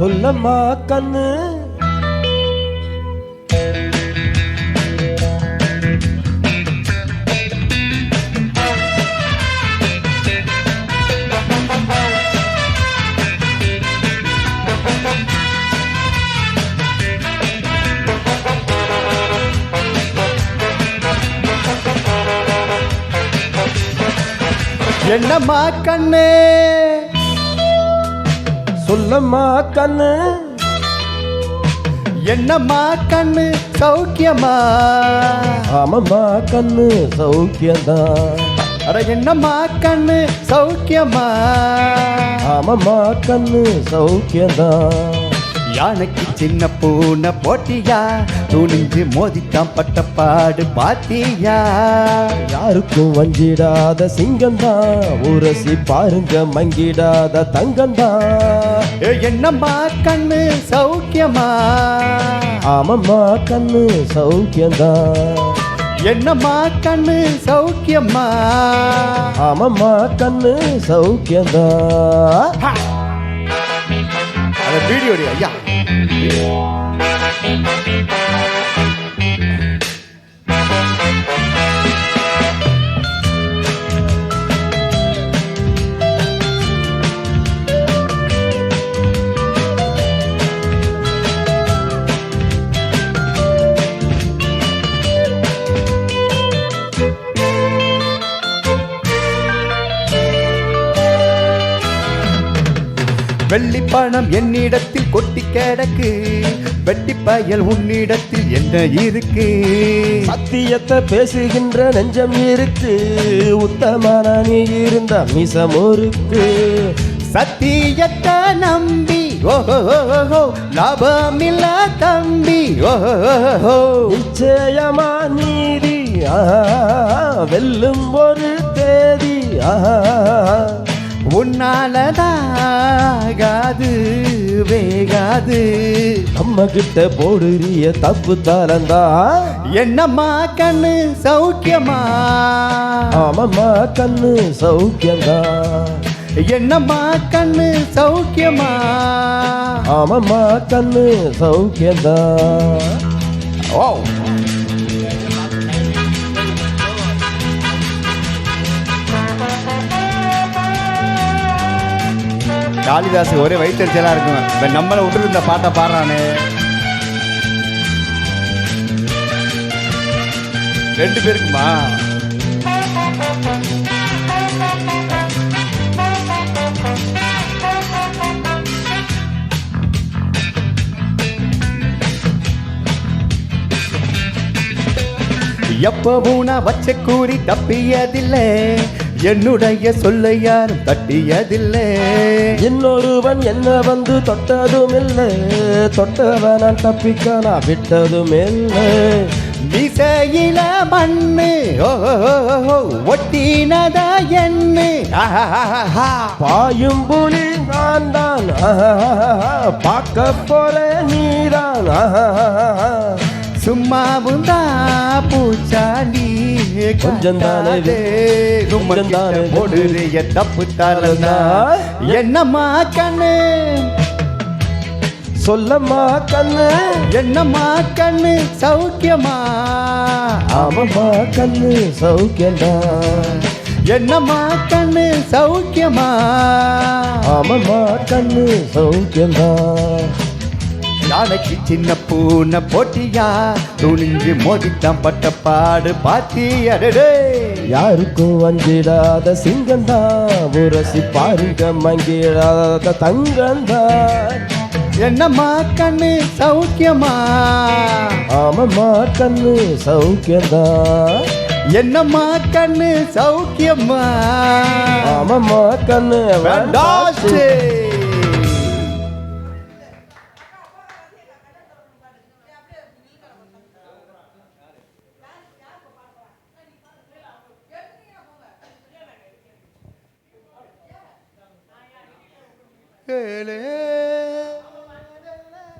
சொல்லம்மா கண்ணு என்னம்மா கண்ணு சொல்லம்மா கண்ணு என்னம்மா கண்ணு சௌக்கியமா ஆமம்மா கண்ணு சௌக்கியந்தான் அட என்னம்மா கண்ணு சௌக்கியமா ஆமம்மா கண்ணு சௌக்கியந்தான் யானைக்கு சின்ன பூனை போட்டியா துணிஞ்சு மோதித்தான் பட்ட பாடு பாத்தியா யாருக்கும் வஞ்சிடாத சிங்கந்தான் உரசி பாருங்க மங்கிடாத தங்கந்தான் என்னம்மா கண்ணு சௌக்கியமா ஆமம்மா கண்ணு சௌக்கியந்தான் என்னம்மா கண்ணு சௌக்கியமா ஆமம்மா கண்ணு சௌக்கியந்தான் வீடியோ ஐயா வெள்ளி பணம் என்னிடத்தில் கொட்டி கிடக்கு வெட்டி பயல் உன்னிடத்தில் என்ன இருக்கு சத்தியத்தை பேசுகின்ற நெஞ்சம் இருக்கு உத்தமான நீ இருந்த மிசமுருக்கு சத்தியத்தை நம்பி ஓஹோ லாபமில்ல தம்பி ஓஹோ நிச்சயமா நீதி வெல்லும் ஒரு தேதி உன்னாலதாகாது வேகாது நம்ம கிட்ட போடுறிய தப்பு தாளந்தா என்னம்மா கண்ணு சௌக்கியமா ஆமம்மா கண்ணு சௌக்கியந்தா என்னம்மா கண்ணு சௌக்கியமா ஆமம்மா கண்ணு சௌக்கியந்தா ஓ காளிதாஸ் ஒரே வயிற்றுச்சலா இருக்கும் நம்மளை விட்டு இந்த பாட்டை பாடுறானே ரெண்டு பேருக்குமா எப்பவும் நான் வச்ச கூறி தப்பியதில்லை என்னுடைய சொல்ல யாரும் தட்டியதில்லை இன்னொருவன் என்ன வந்து தொட்டதும் இல்லை தொட்டவன தப்பிக்க நான் விட்டதும் இல்லை மிசையில மண்ணு ஒட்டினதா என்ன பாயும் புலி நான் தான் பார்க்க போற நீதான் சும்மாவும் தான் பூச்சாண்டி கொஞ்சம் தானே கொஞ்சம் தானே போடுறிய தப்பு தரலா என்னம்மா கண்ணு சொல்லம்மா கண்ணு என்னம்மா கண்ணு சௌக்கியமா ஆமம்மா கண்ணு சௌக்கியந்தா என்னம்மா கண்ணு சௌக்கியமா ஆமம்மா கண்ணு சௌக்கியந்தா யானைக்கு சின்ன பூனை போட்டியா துணிஞ்சு மோதித்தான் பட்ட பாடு பாத்தியடே யாருக்கும் வஞ்சிடாத சிங்கந்தா உரசி பாருங்க மங்கிடாத தங்கந்தா என்னம்மா கண்ணு சௌக்கியமா ஆமம்மா கண்ணு சௌக்கியந்தா என்னம்மா கண்ணு சௌக்கியமா ஆமம்மா கண்ணு வேண்டாச்சு கேளே